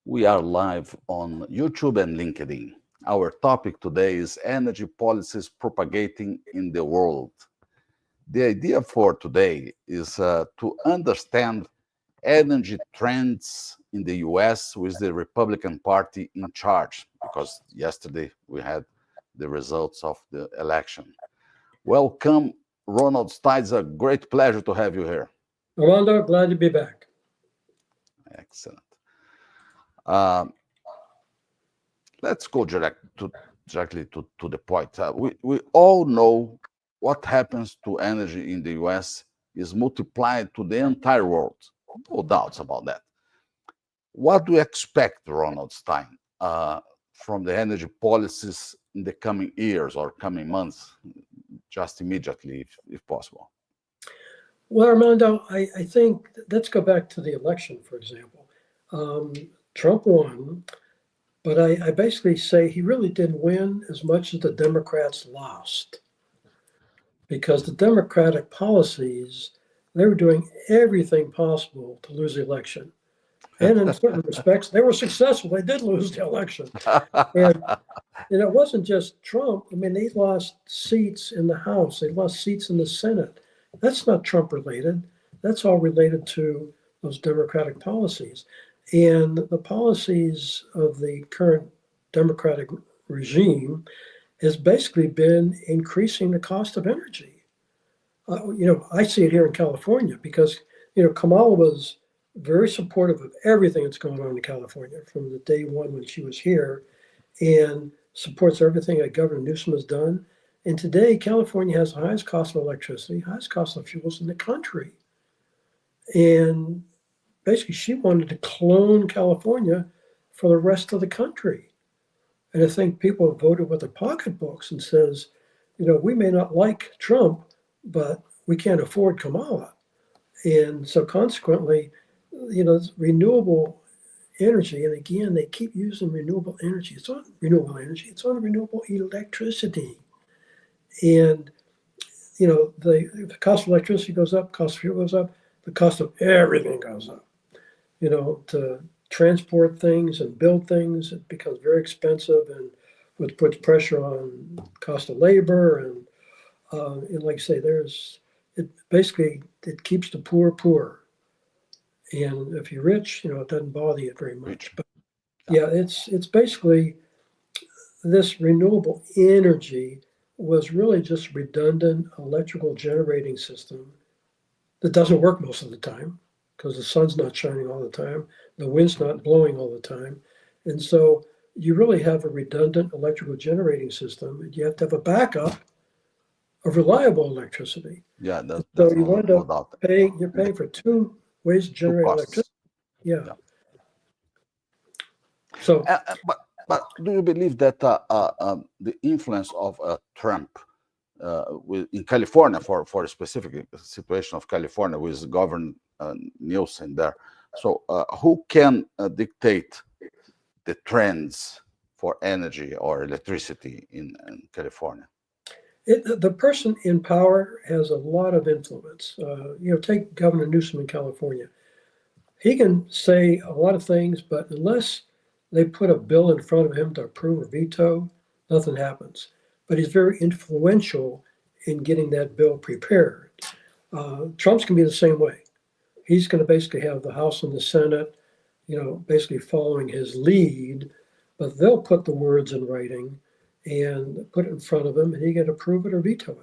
We are live on YouTube and LinkedIn. Our topic today is energy policies propagating in the world. The idea for today is to understand energy trends in the US with the Republican Party in charge, because yesterday we had the results of the election. Welcome, Ronald Stein. It's a great pleasure to have you here. Armando, glad to be back. Excellent. Uh, let's go directly to the point. We all know what happens to energy in the US is multiplied to the entire world. No doubts about that. What do you expect, Ronald Stein, from the energy policies in the coming years or coming months, just immediately, if possible? Well, Armando, I think let's go back to the election, for example. Trump won, but I basically say he really didn't win as much as the Democrats lost because the Democratic policies, they were doing everything possible to lose the election. And in certain respects, they were successful. They did lose the election. And, and it wasn't just Trump. I mean, they lost seats in the House, they lost seats in the Senate. That's not Trump related. That's all related to those Democratic policies. And the policies of the current Democratic regime has basically been increasing the cost of energy. I see it here in California because, Kamala was very supportive of everything that's going on in California from the day one when she was here and supports everything that Governor Newsom has done. And today, California has the highest cost of electricity, highest cost of fuels in the country. And basically, she wanted to clone California for the rest of the country. And I think people have voted with their pocketbooks and says, we may not like Trump, but we can't afford Kamala. And so consequently, renewable energy, and again, they keep using renewable energy. It's not renewable energy, it's on renewable electricity. And, the cost of electricity goes up, cost of fuel goes up, the cost of everything goes up. To transport things and build things, it becomes very expensive and which puts pressure on cost of labor. And like I say, it keeps the poor poor. And if you're rich, it doesn't bother you very much. But yeah, it's basically this renewable energy was really just redundant electrical generating system that doesn't work most of the time because the sun's not shining all the time, the wind's not blowing all the time. And so you really have a redundant electrical generating system, and you have to have a backup of reliable electricity. Yeah, So that's you wind up doubt. you're paying for two ways to Two generate costs. electricity. Yeah. Yeah. So But do you believe that the influence of Trump in California, for a specific situation of California with Governor Newsom there, so who can dictate the trends for energy or electricity in California? the person in power has a lot of influence. Take Governor Newsom in California. He can say a lot of things, but unless they put a bill in front of him to approve or veto, nothing happens. But he's very influential in getting that bill prepared. Trump's going to be the same way. He's going to basically have the House and the Senate, basically following his lead, but they'll put the words in writing and put it in front of him, and he can approve it or veto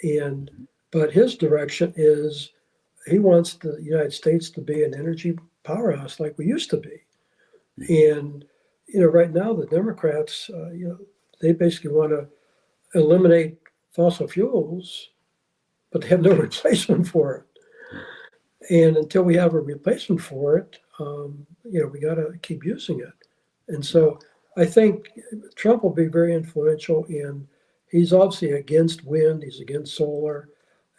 it. But his direction is he wants the United States to be an energy powerhouse like we used to be. And right now the Democrats, they basically want to eliminate fossil fuels, but they have no replacement for it. And until we have a replacement for it, we got to keep using it. And so I think Trump will be very influential, and he's obviously against wind, he's against solar,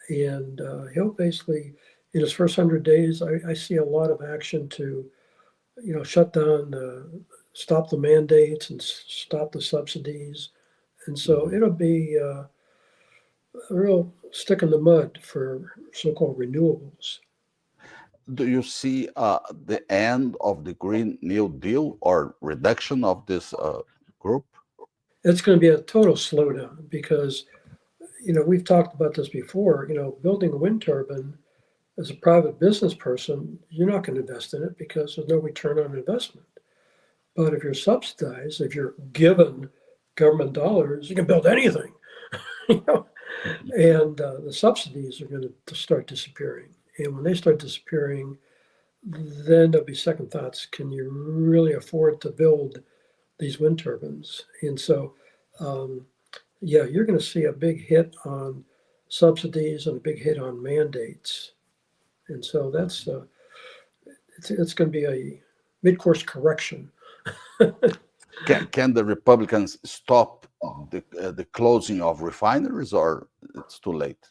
and he'll basically, in his first 100 days, I see a lot of action to, shut down, stop the mandates and stop the subsidies. And so it'll be a real stick in the mud for so-called renewables. do you see the end of the Green New Deal or reduction of this group? It's going to be a total slowdown because, we've talked about this before. Building a wind turbine as a private business person, you're not going to invest in it because there's no return on investment. But if you're subsidized, if you're given government dollars, you can build anything. you know? And the subsidies are going to start disappearing. And when they start disappearing, then there'll be second thoughts. Can you really afford to build these wind turbines? And so, um, yeah, you're going to see a big hit on subsidies and a big hit on mandates. And so it's going to be a mid-course correction. Can the Republicans stop the closing of refineries, or it's too late?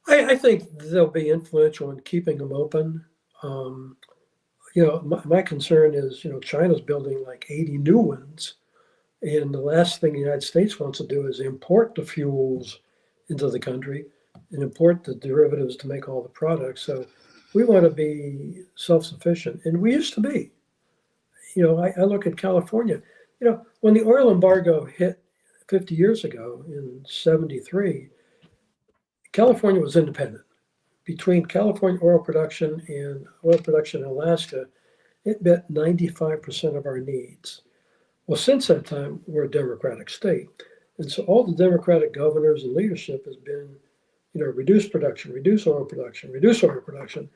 I think they'll be influential in keeping them open. Um, my concern is, China's building like 80 new ones. And the last thing the United States wants to do is import the fuels into the country and import the derivatives to make all the products. So we want to be self sufficient. And we used to be. I look at California. When the oil embargo hit 50 years ago in 73, California was independent. Between California oil production and oil production in Alaska, it met 95% of our needs. Well, since that time, we're a democratic state. And so all the democratic governors and leadership has been, reduce production, reduce oil production, reduce oil production.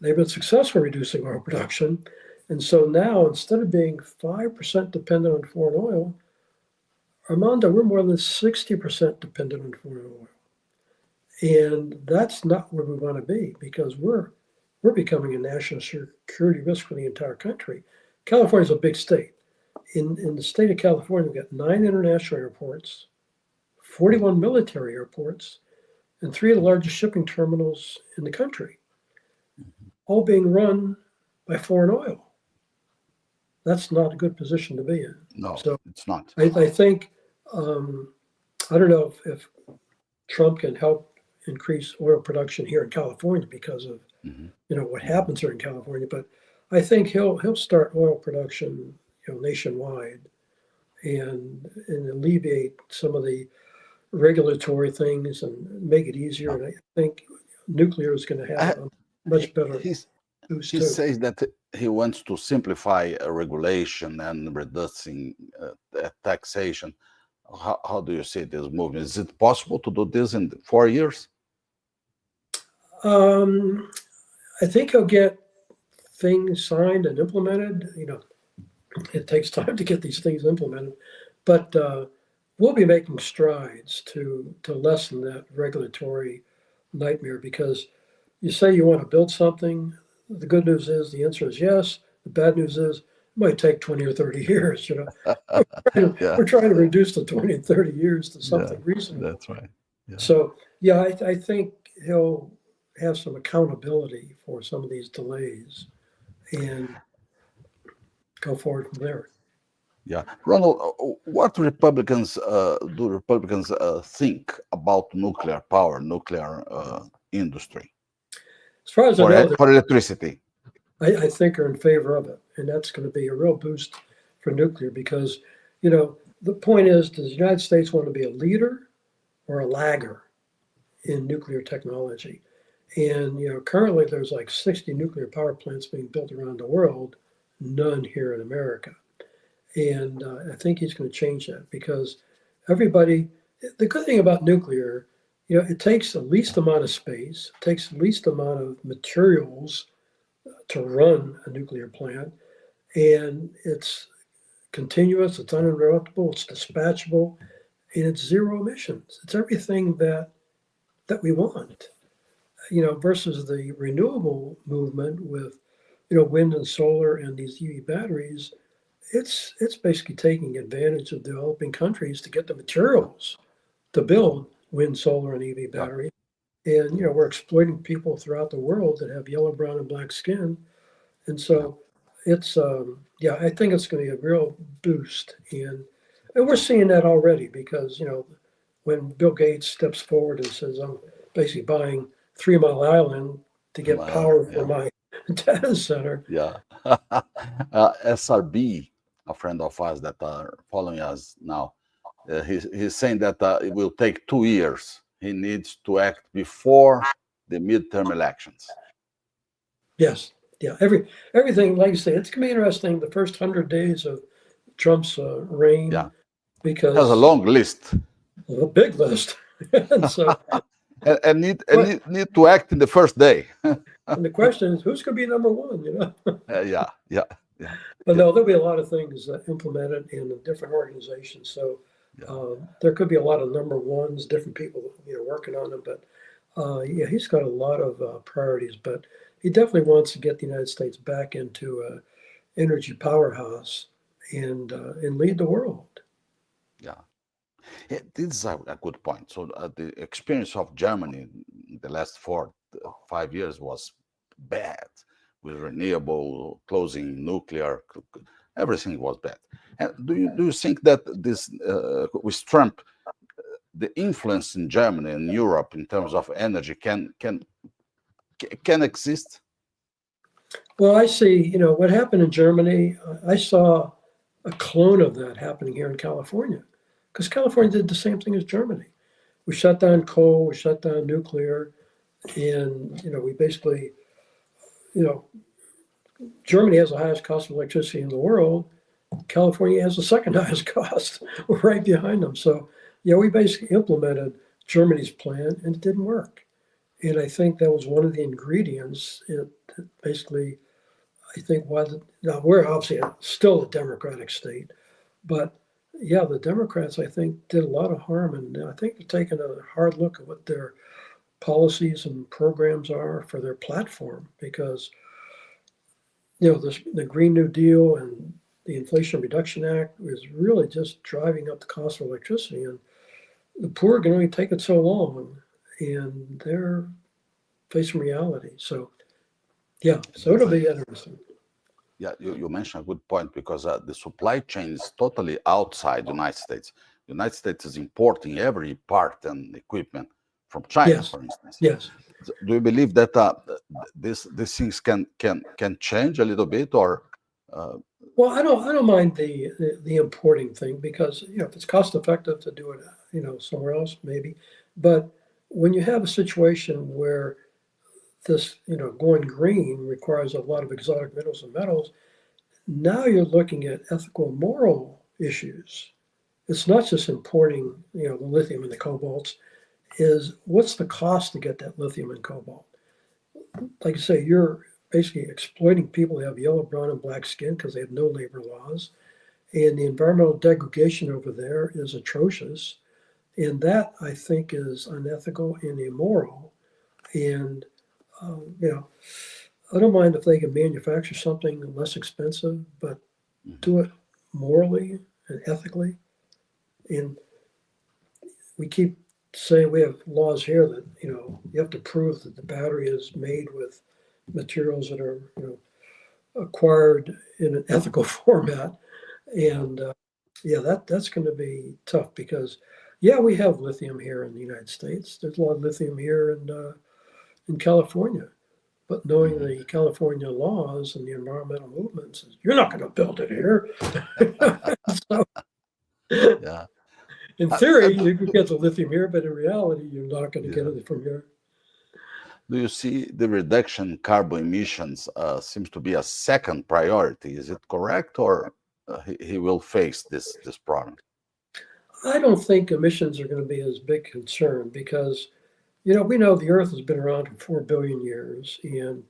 They've been successful reducing oil production. And so now, instead of being 5% dependent on foreign oil, Armando, we're more than 60% dependent on foreign oil. And that's not where we want to be because we're becoming a national security risk for the entire country. California's a big state. In the state of California, we've got 9 international airports, 41 military airports, and 3 of the largest shipping terminals in the country, all being run by foreign oil. That's not a good position to be in. No, So it's not. I think, I don't know if Trump can help increase oil production here in California because of Mhm. what happens here in California, but I think he'll start oil production nationwide and alleviate some of the regulatory things and make it easier. No. And I think nuclear is going to have I, a he, much better he's, boost he too. says that he wants to simplify regulation and reducing taxation. How do you see this movement? Is it possible to do this in 4 years? Um, I think he'll get things signed and implemented. It takes time to get these things implemented, but we'll be making strides to lessen that regulatory nightmare because you say you want to build something. The good news is the answer is yes. The bad news is it might take 20 or 30 years. Yeah, We're trying to reduce the 20 and 30 years to yeah, something reasonable. that's right. Yeah. So, yeah, I think he'll have some accountability for some of these delays and go forward from there. Yeah, Ronald, what Republicans do Republicans think about nuclear power, nuclear industry As far as I know, for electricity? I think are in favor of it, and that's going to be a real boost for nuclear because, the point is, does the United States want to be a leader or a lagger in nuclear technology? And currently there's like 60 nuclear power plants being built around the world, none here in America. And I think he's going to change that because everybody. The good thing about nuclear, it takes the least amount of space, it takes the least amount of materials to run a nuclear plant, and it's continuous, it's uninterruptible, it's dispatchable, and it's zero emissions. It's everything that we want. Versus the renewable movement with wind and solar and these EV batteries. It's basically taking advantage of developing countries to get the materials to build wind, solar, and EV Yeah, batteries. And we're exploiting people throughout the world that have yellow, brown, and black skin. And yeah, so it's yeah, I think it's going to be a real boost. And we're seeing that already because when Bill Gates steps forward and says, I'm basically buying 3 Mile Island to get power for yeah, my data center. Yeah. SRB, a friend of us that are following us now, he's saying that it will take 2 years. He needs to act before the midterm elections. Yes, yeah. Everything, like I say, it's gonna be interesting the first 100 days of Trump's reign Yeah. Has a because long list. a big list, and so what? Need to act in the first day. And the question is, who's going to be number one? You know, Yeah, yeah, yeah, but yeah, no, there'll be a lot of things implemented in different organizations. So yeah. there could be a lot of number ones, different people, working on them. But yeah, he's got a lot of priorities. But he definitely wants to get the United States back into a energy powerhouse and lead the world. Yeah. Yeah, this is a good point. So the experience of Germany in the last 5 years was bad with renewable, closing nuclear, everything was bad. And do you think that this with Trump, the influence in Germany and Europe in terms of energy can exist? Well, I see. What happened in Germany. I saw a clone of that happening here in California, because California did the same thing as Germany. We shut down coal, we shut down nuclear, and we basically, you know, Germany has the highest cost of electricity in the world. California has the second highest cost. We're right behind them. So yeah, we basically implemented Germany's plan, and it didn't work. And I think that was one of the ingredients. It basically, I think, was now we're obviously still a democratic state, but yeah, the Democrats I think did a lot of harm, and I think they're taking a hard look at what their policies and programs are for their platform because the Green New Deal and the Inflation Reduction Act is really just driving up the cost of electricity, and the poor can only take it so long, and they're facing reality. So yeah, so it'll That's be interesting. Yeah, you mentioned a good point because the supply chain is totally outside the United States. The United States is importing every part and equipment from China, Yes, for instance. yes. Do you believe that these things can change a little bit, or uh, Well, I don't mind the importing thing because if it's cost effective to do it somewhere else maybe, but when you have a situation where this going green requires a lot of exotic minerals and metals, now you're looking at ethical and moral issues. It's not just importing the lithium and the cobalts. Is what's the cost to get that lithium and cobalt? Like I say, you're basically exploiting people who have yellow, brown, and black skin because they have no labor laws. And the environmental degradation over there is atrocious. And that, I think, is unethical and immoral. And, you know, I don't mind if they can manufacture something less expensive, but mhm, do it morally and ethically. And we keep saying we have laws here that, you have to prove that the battery is made with materials that are, acquired in an ethical format. yeah, And yeah, that's going to be tough because, yeah, we have lithium here in the United States. There's a lot of lithium here in California. But knowing mhm, the California laws and the environmental movements, you're not going to build it here. So, yeah. in theory, And you could get the lithium here, but in reality, you're not going to get yeah. it from here. Do you see the reduction in carbon emissions seems to be a second priority? Is it correct, or he will face this problem? I don't think emissions are going to be as big concern because, we know the Earth has been around for 4 billion years. And,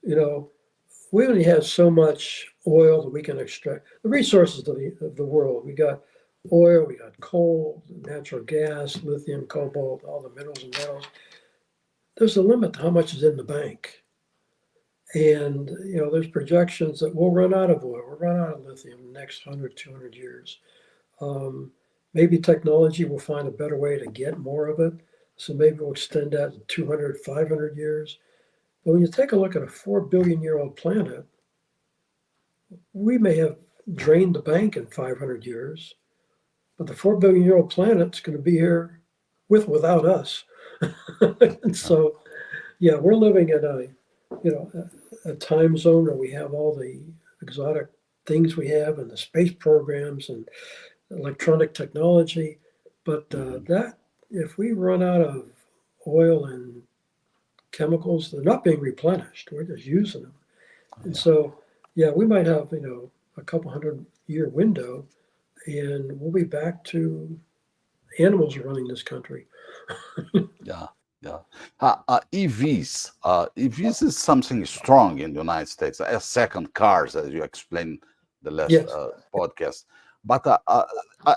you know, we only have so much oil that we can extract. The resources of the world, we got oil, we got coal, natural gas, lithium, cobalt, all the minerals and metals. There's a limit to how much is in the bank. And, there's projections that we'll run out of oil, we'll run out of lithium in the next 100, 200 years. Um, Maybe technology will find a better way to get more of it. So maybe we'll extend that to 200, 500 years. But when you take a look at a 4 billion-year-old planet, we may have drained the bank in 500 years, but the 4 billion-year-old planet's going to be here without us. And Yeah. so, yeah, we're living in you know, a time zone where we have all the exotic things we have and the space programs and electronic technology. But Hmm. that if we run out of oil and chemicals, they're not being replenished. We're just using them. And Yeah, so, yeah, we might have, a couple 100 year window and we'll be back to animals running this country. yeah, yeah. EVs. EVs is something strong in the United States, as second cars, as you explained the last Yes. podcast. But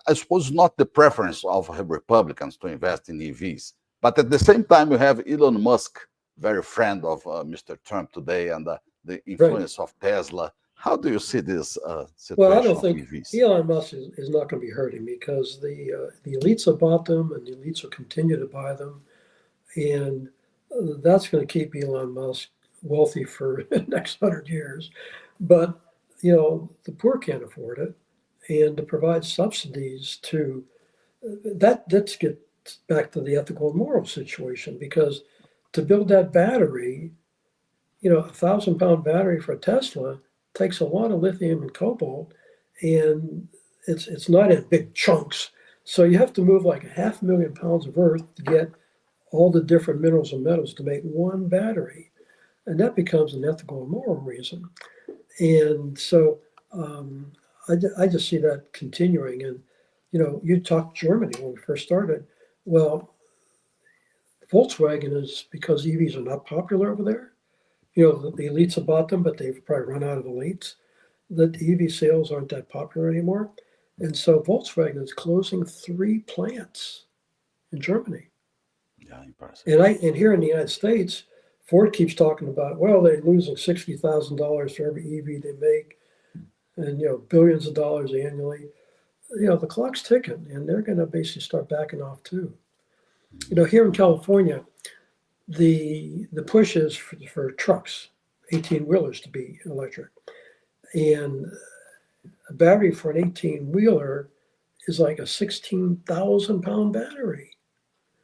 I suppose not the preference of Republicans to invest in EVs. But at the same time, you have Elon Musk, very friend of Mr. Trump today, and the Right. influence of Tesla. How do you see this Well, I situation don't of think EVs? Elon Musk is not going to be hurting because the elites have bought them and the elites will continue to buy them. And that's going to keep Elon Musk wealthy for the next 100 years. But, the poor can't afford it. And to provide subsidies to let's get back to the ethical and moral situation because to build that battery, 1,000 pound battery for a Tesla takes a lot of lithium and cobalt, and it's not in big chunks. So you have to move like a 500,000 pounds of earth to get all the different minerals and metals to make one battery, and that becomes an ethical and moral reason. And so um, I just see that continuing. And you talked Germany when we first started. Well, Volkswagen is because EVs are not popular over there. The elites have bought them, but they've probably run out of elites. The EV sales aren't that popular anymore. And so Volkswagen is closing 3 plants in Germany. Yeah, impressive. And here in the United States, Ford keeps talking about, well, they're losing $60,000 for every EV they make and billions of dollars annually. The clock's ticking and they're going to basically start backing off too. Mhm. Here in California, the push is for trucks, 18 wheelers to be electric. And a battery for an 18 wheeler is like a 16,000 pound battery.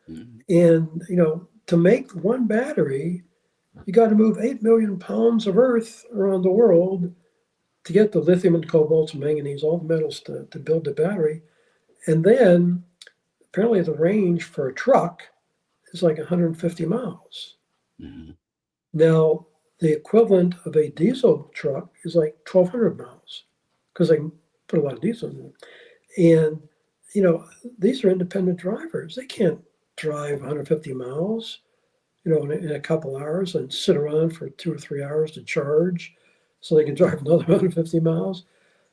Mhm. And, to make one battery, you got to move 8 million pounds of earth around the world to get the lithium and cobalt and manganese, all the metals to build the battery. And then apparently the range for a truck is like 150 miles. Mhm. Now, the equivalent of a diesel truck is like 1,200 miles because they can put a lot of diesel in it. And, you know, these are independent drivers. They can't drive 150 miles, in a couple hours and sit around for 2 or 3 hours to charge so they can drive another 150 miles.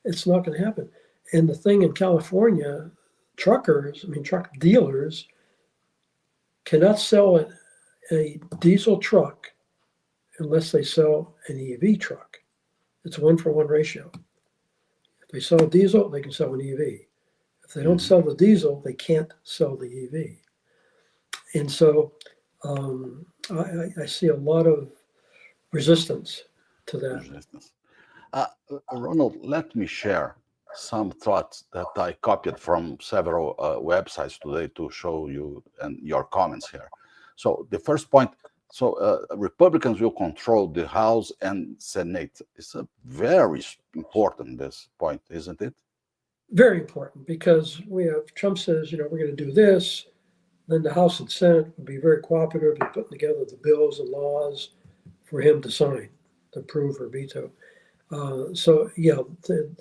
It's not going to happen. And the thing in California, truck dealers cannot sell a diesel truck unless they sell an EV truck. It's a 1-for-1 ratio. If they sell a diesel, they can sell an EV. If they don't Mhm. sell the diesel, they can't sell the EV. And so I see a lot of resistance to that. Resistance. Ronald, let me share some thoughts that I copied from several websites today to show you and your comments here. So the first point, so Republicans will control the House and Senate. It's a very important this point, isn't it? Very important because we have Trump says, we're going to do this. Then the House and Senate would be very cooperative in putting together the bills and laws for him to sign, to approve or veto. So yeah,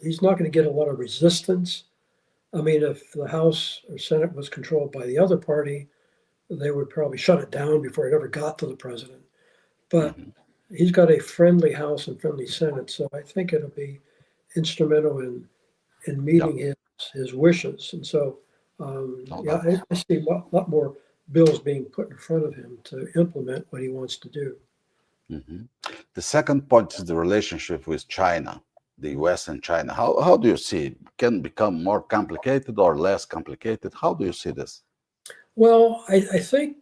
he's not going to get a lot of resistance. I mean, if the House or Senate was controlled by the other party, they would probably shut it down before it ever got to the president. But Hmm. he's got a friendly House and friendly Senate, so I think it'll be instrumental in Yeah, meeting his wishes. And so, no yeah, doubt. I see a lot more bills being put in front of him to implement what he wants to do. Hmm. The second point is the relationship with China, the US and China. How do you see it? Can it become more complicated or less complicated? How do you see this? Well, I think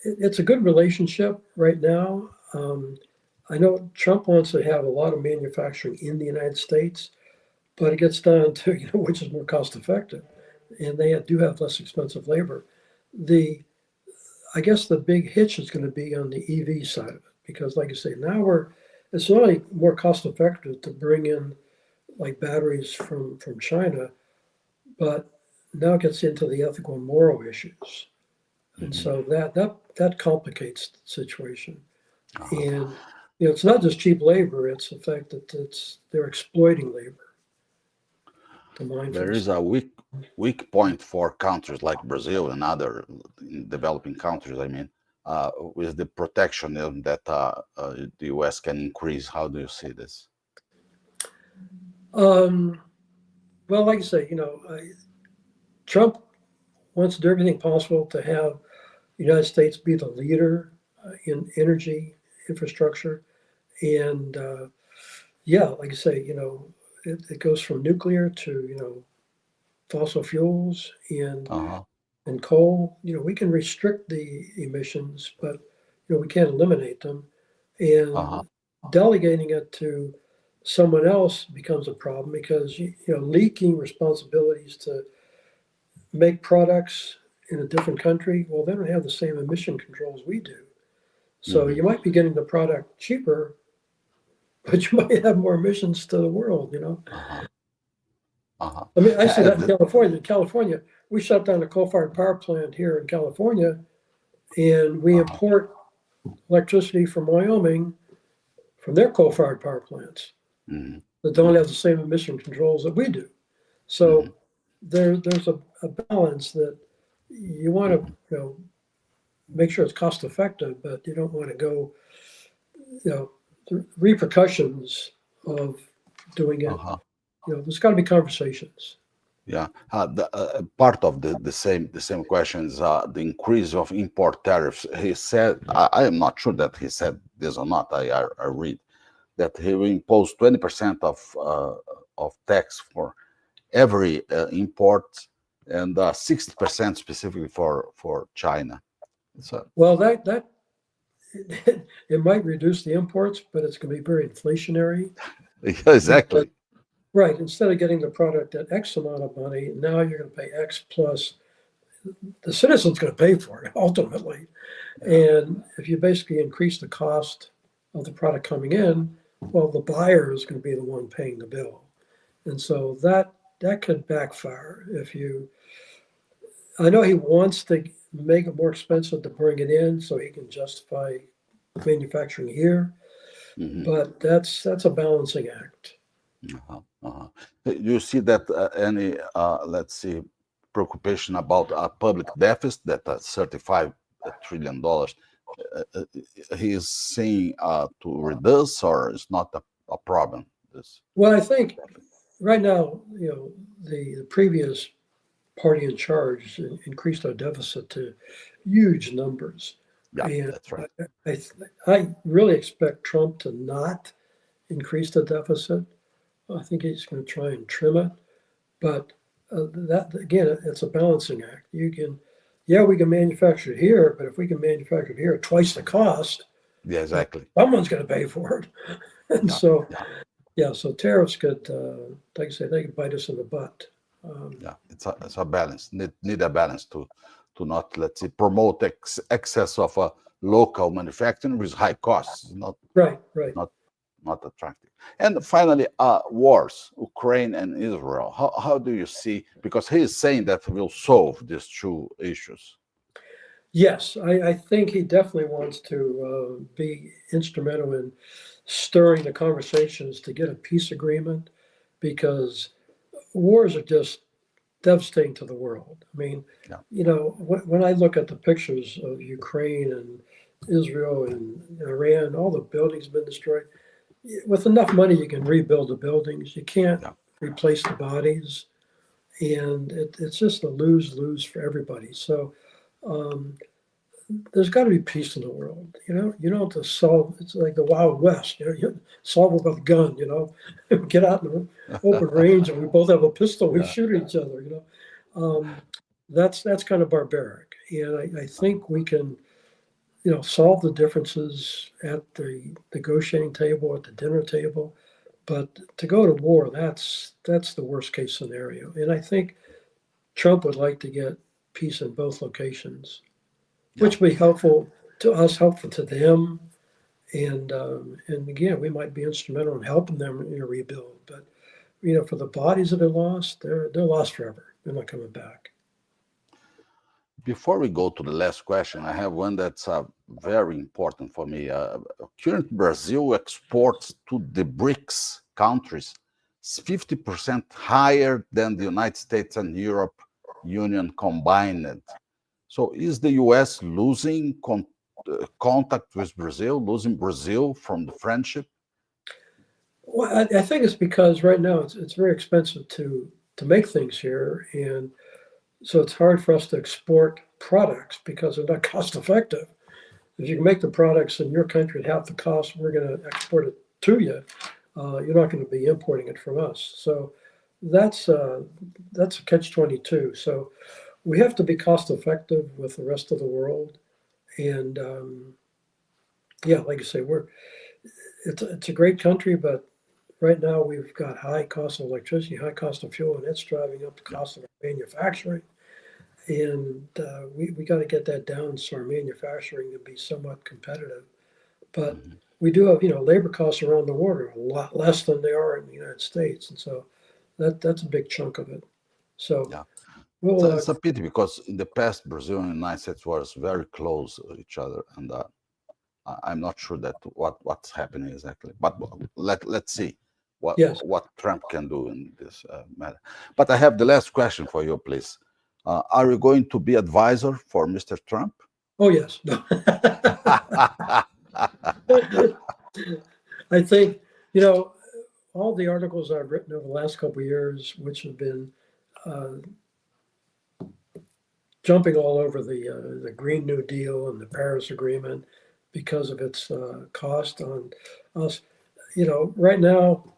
it's a good relationship right now. I know Trump wants to have a lot of manufacturing in the United States, but it gets down to which is more cost effective, and they do have less expensive labor. The I guess the big hitch is going to be on the EV side of it because, like I say, now we're it's not only more cost effective to bring in like batteries from China, but now it gets into the ethical and moral issues. And Mhm. so that complicates the situation. Uh-huh. And it's not just cheap labor; it's the fact that they're exploiting labor to mine for There this. is a weak point for countries like Brazil and other developing countries. I mean, with the protectionism that the U.S. can increase. How do you see this? Um, well, like I say, Trump wants to do everything possible to have the United States be the leader in energy infrastructure. And yeah, like I say, it goes from nuclear to, fossil fuels Uh-huh. and coal. We can restrict the emissions, but, we can't eliminate them. Uh-huh. And delegating it to someone else becomes a problem because, leaking responsibilities to make products in a different country, well, they don't have the same emission controls we do. So Hmm. you might be getting the product cheaper, but you might have more emissions to the world. Uh-huh. Uh-huh. I mean, I see that in And California. In California, we shut down a coal-fired power plant here in California, and we uh-huh. import electricity from Wyoming from their coal-fired power plants Hmm. that don't Hmm. have the same emission controls that we do. Hmm. So there's a balance that you want to, Hmm. make sure it's cost effective, but you don't want to go, the repercussions of doing it. Uh-huh. There's got to be conversations. Yeah. Part of the same question is the increase of import tariffs. He said, I am not sure that he said this or not. I read that he will impose 20% of tax for every import and 60% specifically for China. So Well, that it might reduce the imports, but it's going to be very inflationary. yeah, Because, exactly. right, instead of getting the product at X amount of money, now you're going to pay X plus the citizen's going to pay for it ultimately. Yeah. And if you basically increase the cost of the product coming in, well, the buyer is going to be the one paying the bill. And so that could backfire if you. I know he wants to make it more expensive to bring it in so he can justify manufacturing here, Hmm. but that's a balancing act. Uh-huh. Uh-huh. You see that any, let's see, preoccupation about a public deficit that $35 trillion, he is saying to reduce, or it's not a problem, this Well, I think deficit. right now, the previous party in charge increased our deficit to huge numbers. Yeah, And that's right. I, I really expect Trump to not increase the deficit. I think he's going to try and trim it. But that again, it's a balancing act. Yeah, we can manufacture it here, but if we can manufacture it here at twice the cost, Yeah, well, exactly. someone's going to pay for it. And Yeah, so, yeah, yeah, so tariffs could, like I say, they could bite us in the butt. Um, yeah. It's a balance. Need a balance to not, let's say, promote excess of local manufacturing with high costs. right, right. Not not attractive. And finally, wars, Ukraine and Israel. How do you see? Because he is saying that we'll solve these two issues. Yes, I think he definitely wants to be instrumental in stirring the conversations to get a peace agreement because wars are just devastating to the world. I mean, Yeah, when I look at the pictures of Ukraine and Israel and Iran, all the buildings have been destroyed. With enough money, you can rebuild the buildings. You can't yeah, replace the bodies, and it's just a lose lose for everybody. So. Um, there's got to be peace in the world. You don't have to solve. It's like the Wild West. You solve it with a gun. Get out in the open range, and we both have a pistol. We yeah, shoot at each other. That's kind of barbaric. And I think we can, solve the differences at the negotiating table, at the dinner table. But to go to war, that's the worst case scenario. And I think Trump would like to get peace in both locations, yeah, which would be helpful to us, helpful to them, And again, we might be instrumental in helping them rebuild. But for the bodies that are lost, they're lost forever. They're not coming back. Before we go to the last question, I have one that's very important for me. Current Brazil exports to the BRICS countries 50% higher than the United States and Europe Union combined. So is the US losing contact with Brazil, losing Brazil from the friendship? Well, I think it's because right now it's very expensive to make things here, and so it's hard for us to export products because they're not cost effective. If you can make the products in your country at half the cost, we're going to export it to you. You're not going to be importing it from us. So that's uh, that's a catch-22. So we have to be cost effective with the rest of the world. And yeah, like I say, it's a great country, but right now we've got high cost of electricity, high cost of fuel, and it's driving up the Yeah. cost of our manufacturing. And we got to get that down so our manufacturing can be somewhat competitive. But Mhm. we do have, labor costs around the world are a lot less than they are in the United States, and so that's a big chunk of it. So Yeah. we'll, So it's a pity because in the past, Brazil and United States was very close to each other, and I'm not sure that what's happening exactly. But let's see yes, what Trump can do in this matter. But I have the last question for you, please. Are you going to be advisor for Mr. Trump? oh yes, no. I think all the articles I've written over the last couple of years, which have been uh, jumping all over the Green New Deal and the Paris Agreement because of its cost on us. Right now,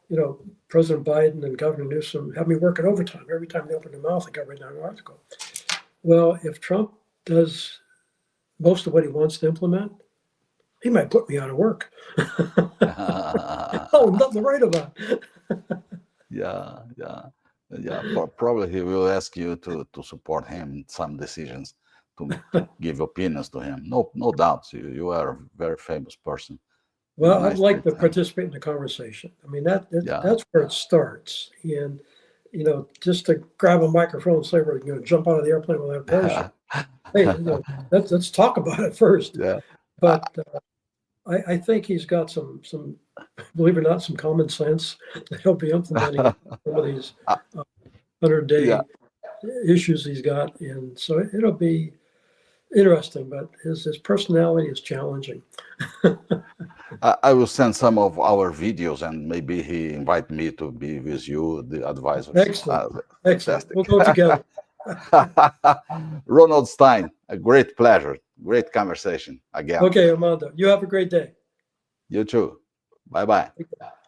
President Biden and Governor Newsom have me working overtime. Every time they open their mouth, they got written down an article. Well, if Trump does most of what he wants to implement, he might put me out of work. Oh, nothing to write about. Yeah, yeah, yeah. Probably he will ask you to support him in some decisions, to give opinions to him. No doubt. You are a very famous person in the Well, I'd United like to States, and participate in the conversation. I mean, yeah, that's where it starts. And, just to grab a microphone and say we're going to jump out of the airplane without a parachute. Hey, let's talk about it first. yeah. Uh, But I think he's got some, believe it or not, some common sense that he'll be implementing some of these uh, hundred yeah, day issues he's got, and so it'll be interesting. But his personality is challenging. I will send some of our videos, and maybe he invite me to be with you, the advisors. Excellent, excellent. Fantastic. We'll go together. Ronald Stein, a great pleasure, great conversation again. Okay, Armando, you have a great day. You too. Bye bye.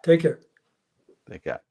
Take care. Take care.